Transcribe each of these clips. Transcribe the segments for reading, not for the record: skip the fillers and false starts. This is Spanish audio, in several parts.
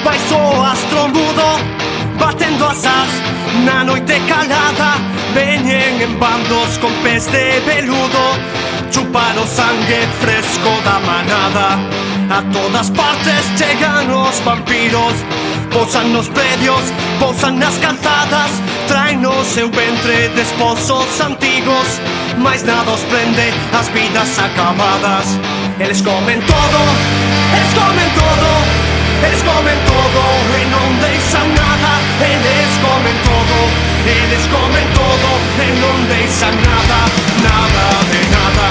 vai so astrongudo, batendo asas na noite calada. Veñen en bandos con pez de veludo, chupar o sangue fresco da manada. A todas partes chegan os vampiros, pousan nos predios, pousan nas calzadas, traen no seu ventre despozos antigos, mais nada os prende as vidas acabadas. Eles comen todo, eles comen todo, eles comen todo e non deixan nada. Eles comen todo, eles comen todo e non deixan nada, nada de nada.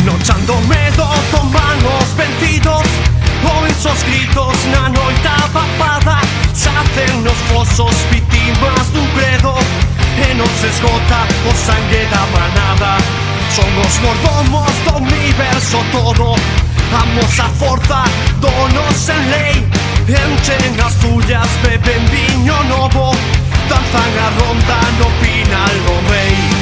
Nochando medo toman os vencidos, oen sos gritos na noite abafada. Sacen nos fosos vítimas dun credo e non se esgota o sangue da manada. Son os mordomos do universo todo, amos a forza do nos en lei. Enchen as tullas, beben viño novo, danzan a ronda no Pinal do Rei.